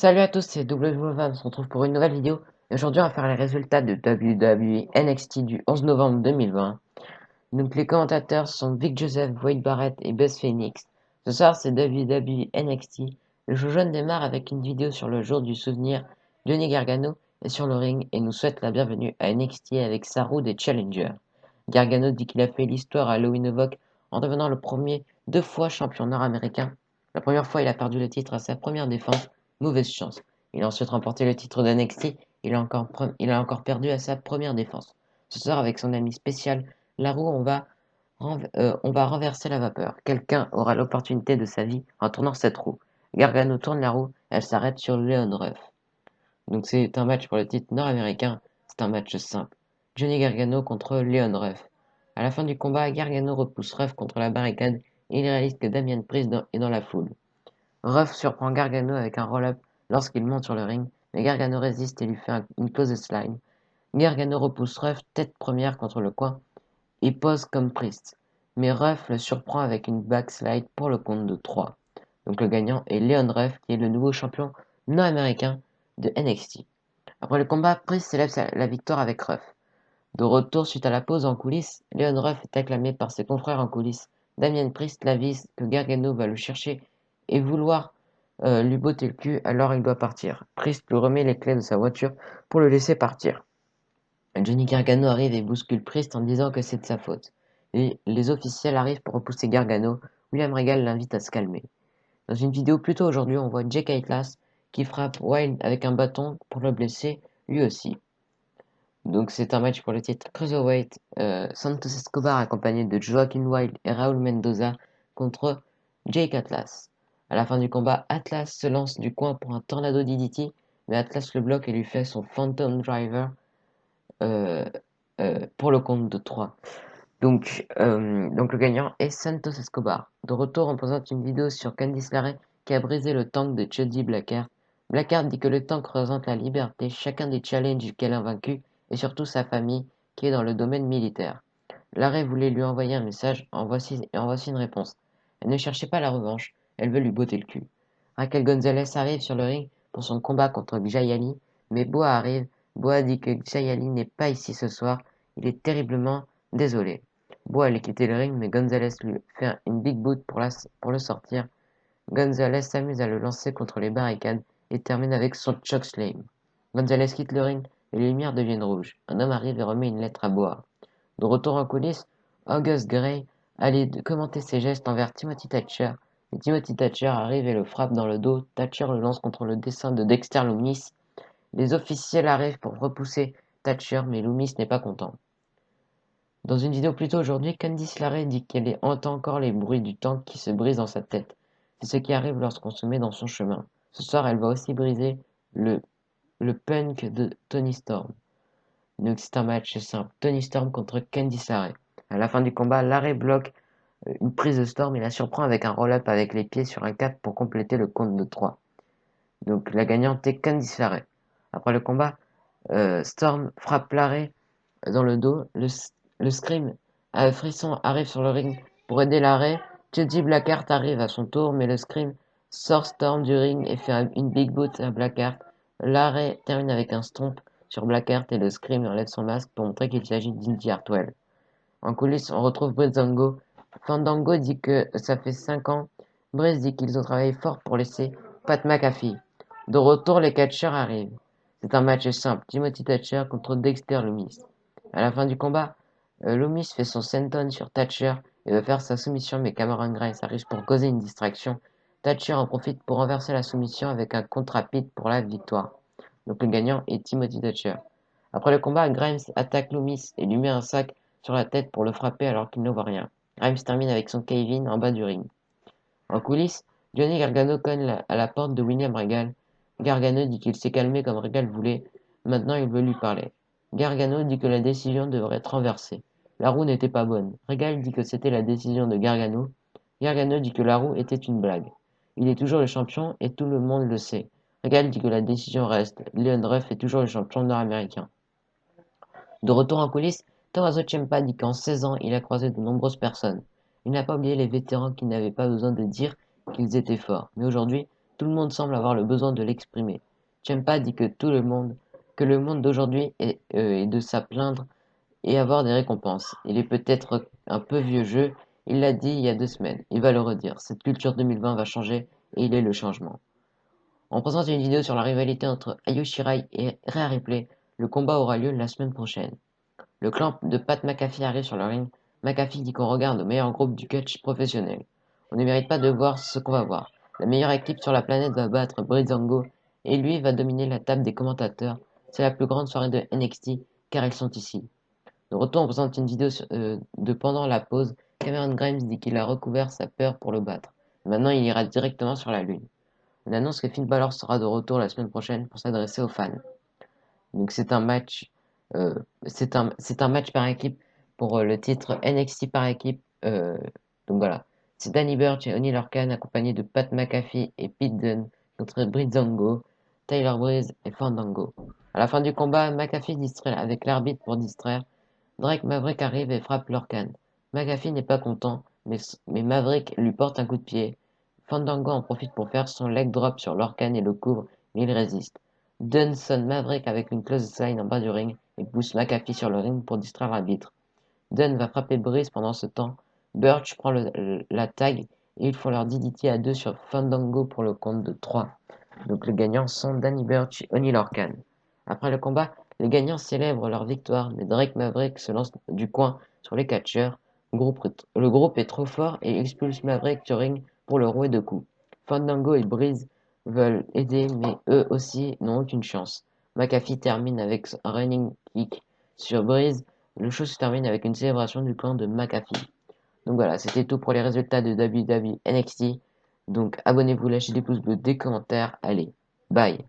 Salut à tous, c'est WW, on se retrouve pour une nouvelle vidéo. Et aujourd'hui, on va faire les résultats de WWE NXT du 11 novembre 2020. Donc, les commentateurs sont Vic Joseph, Wade Barrett et Buzz Phoenix. Ce soir, c'est WWE NXT. Le show jaune démarre avec une vidéo sur le jour du souvenir. Johnny Gargano est sur le ring et nous souhaite la bienvenue à NXT avec sa roue des challengers. Gargano dit qu'il a fait l'histoire à Halloween Havoc en devenant le premier 2 fois champion nord-américain. La première fois, il a perdu le titre à sa première défense. Mauvaise chance. Il a ensuite remporté le titre de NXT. Il a encore perdu à sa première défense. Ce soir, avec son ami spécial, la roue, on va renverser la vapeur. Quelqu'un aura l'opportunité de sa vie en tournant cette roue. Gargano tourne la roue, elle s'arrête sur Leon Ruff. Donc c'est un match pour le titre nord-américain, c'est un match simple. Johnny Gargano contre Leon Ruff. À la fin du combat, Gargano repousse Ruff contre la barricade et il réalise que Damian Priest est dans la foule. Ruff surprend Gargano avec un roll-up lorsqu'il monte sur le ring, mais Gargano résiste et lui fait une clothesline. Gargano repousse Ruff tête première contre le coin et pose comme Priest. Mais Ruff le surprend avec une backslide pour le compte de 3. Donc le gagnant est Leon Ruff qui est le nouveau champion nord-américain de NXT. Après le combat, Priest célèbre la victoire avec Ruff. De retour suite à la pause en coulisses, Leon Ruff est acclamé par ses confrères en coulisses. Damien Priest l'avise que Gargano va le chercher et vouloir lui botter le cul, alors il doit partir. Priest lui remet les clés de sa voiture pour le laisser partir. Johnny Gargano arrive et bouscule Priest en disant que c'est de sa faute. Et les officiels arrivent pour repousser Gargano. William Regal l'invite à se calmer. Dans une vidéo plus tôt aujourd'hui, on voit Jake Atlas qui frappe Wild avec un bâton pour le blesser lui aussi. Donc c'est un match pour le titre Cruiserweight. Santos Escobar accompagné de Joaquin Wild et Raúl Mendoza contre Jake Atlas. À la fin du combat, Atlas se lance du coin pour un tornado DDT, mais Atlas le bloque et lui fait son Phantom Driver euh, pour le compte de 3. Donc le gagnant est Santos Escobar. De retour, on présente une vidéo sur Candice LeRae qui a brisé le tank de Chuddy Blackheart. Blackheart dit que le tank représente la liberté, chacun des challenges qu'elle a vaincus, et surtout sa famille qui est dans le domaine militaire. LeRae voulait lui envoyer un message, en voici une réponse. Elle ne cherchait pas la revanche, elle veut lui botter le cul. Raquel Gonzalez arrive sur le ring pour son combat contre Xayali, mais Boa arrive. Boa dit que Xayali n'est pas ici ce soir, il est terriblement désolé. Boa allait quitter le ring, mais Gonzalez lui fait une big boot pour le sortir. Gonzalez s'amuse à le lancer contre les barricades et termine avec son chokeslam. Gonzalez quitte le ring et les lumières deviennent rouges. Un homme arrive et remet une lettre à Boa. De retour en coulisses, August Gray allait commenter ses gestes envers Timothy Thatcher. Mais Timothy Thatcher arrive et le frappe dans le dos. Thatcher le lance contre le dessin de Dexter Loomis. Les officiels arrivent pour repousser Thatcher, mais Loomis n'est pas content. Dans une vidéo plus tôt aujourd'hui, Candice LeRae dit qu'elle entend encore les bruits du tank qui se brise dans sa tête. C'est ce qui arrive lorsqu'on se met dans son chemin. Ce soir, elle va aussi briser le, le punk de Tony Storm. Donc c'est un match simple. Tony Storm contre Candice LeRae. À la fin du combat, LeRae bloque une prise de Storm et la surprend avec un roll-up avec les pieds sur un 4 pour compléter le compte de 3. Donc la gagnante est Candice LeRae. Après le combat, Storm frappe LeRae dans le dos. Le Scream Frisson arrive sur le ring pour aider l'arrêt. Judgy Blackheart arrive à son tour, mais le Scream sort Storm du ring et fait une big boot à Blackheart. L'arrêt termine avec un stomp sur Blackheart et le Scream enlève son masque pour montrer qu'il s'agit d'Indy Hartwell. En coulisses, on retrouve Breezango. Fandango dit que ça fait 5 ans. Breeze dit qu'ils ont travaillé fort pour laisser Pat McAfee. De retour, les catcheurs arrivent. C'est un match simple. Timothy Thatcher contre Dexter Loomis. À la fin du combat, Loomis fait son senton sur Thatcher et veut faire sa soumission, mais Cameron Grimes arrive pour causer une distraction. Thatcher en profite pour renverser la soumission avec un contre rapide pour la victoire. Donc le gagnant est Timothy Thatcher. Après le combat, Grimes attaque Loomis et lui met un sac sur la tête pour le frapper alors qu'il ne voit rien. Grimes termine avec son Kevin en bas du ring. En coulisses, Johnny Gargano cogne à la porte de William Regal. Gargano dit qu'il s'est calmé comme Regal voulait. Maintenant, il veut lui parler. Gargano dit que la décision devrait être renversée. La roue n'était pas bonne. Regal dit que c'était la décision de Gargano. Gargano dit que la roue était une blague. Il est toujours le champion et tout le monde le sait. Regal dit que la décision reste. Leon Ruff est toujours le champion nord-américain. De retour en coulisses, Tommaso Ciampa dit qu'en 16 ans, il a croisé de nombreuses personnes. Il n'a pas oublié les vétérans qui n'avaient pas besoin de dire qu'ils étaient forts. Mais aujourd'hui, Tout le monde semble avoir le besoin de l'exprimer. Ciampa dit que le monde d'aujourd'hui est de sa plaindre et avoir des récompenses. Il est peut-être un peu vieux jeu, il l'a dit il y a 2 semaines. Il va le redire. Cette culture 2020 va changer et il est le changement. On présente une vidéo sur la rivalité entre Io Shirai et Rhea Ripley. Le combat aura lieu la semaine prochaine. Le clan de Pat McAfee arrive sur le ring. McAfee dit qu'on regarde au meilleur groupe du catch professionnel. On ne mérite pas de voir ce qu'on va voir. La meilleure équipe sur la planète va battre Breezango et lui va dominer la table des commentateurs. C'est la plus grande soirée de NXT car ils sont ici. De retour, on présente une vidéo de pendant la pause. Cameron Grimes dit qu'il a recouvert sa peur pour le battre. Maintenant, il ira directement sur la lune. On annonce que Finn Balor sera de retour la semaine prochaine pour s'adresser aux fans. Donc euh, c'est un match par équipe pour le titre NXT par équipe. Donc voilà, c'est Danny Burch et Oni Lorcan accompagnés de Pat McAfee et Pete Dunne contre Breezango, Tyler Breeze et Fandango. À la fin du combat, McAfee distrait avec l'arbitre pour distraire. Drake Maverick arrive et frappe Lorcan. McAfee n'est pas content, mais Maverick lui porte un coup de pied. Fandango en profite pour faire son leg drop sur Lorcan et le couvre, mais il résiste. Dunn sonne Maverick avec une close sign en bas du ring et pousse McAfee sur le ring pour distraire l'arbitre. Dunn va frapper Breeze pendant ce temps. Burch prend la tag et ils font leur DDT à deux sur Fandango pour le compte de 3. Donc les gagnants sont Danny Burch et Oni Lorcan. Après le combat, les gagnants célèbrent leur victoire, mais Drake Maverick se lance du coin sur les catcheurs. Le groupe est trop fort et expulse Maverick du ring pour le rouer de coups. Fandango et Breeze veulent aider, mais eux aussi n'ont aucune chance. McAfee termine avec un running kick sur Breeze. Le show se termine avec une célébration du clan de McAfee. Donc voilà, c'était tout pour les résultats de WWE NXT. Donc abonnez-vous, lâchez des pouces bleus, des commentaires. Allez, bye!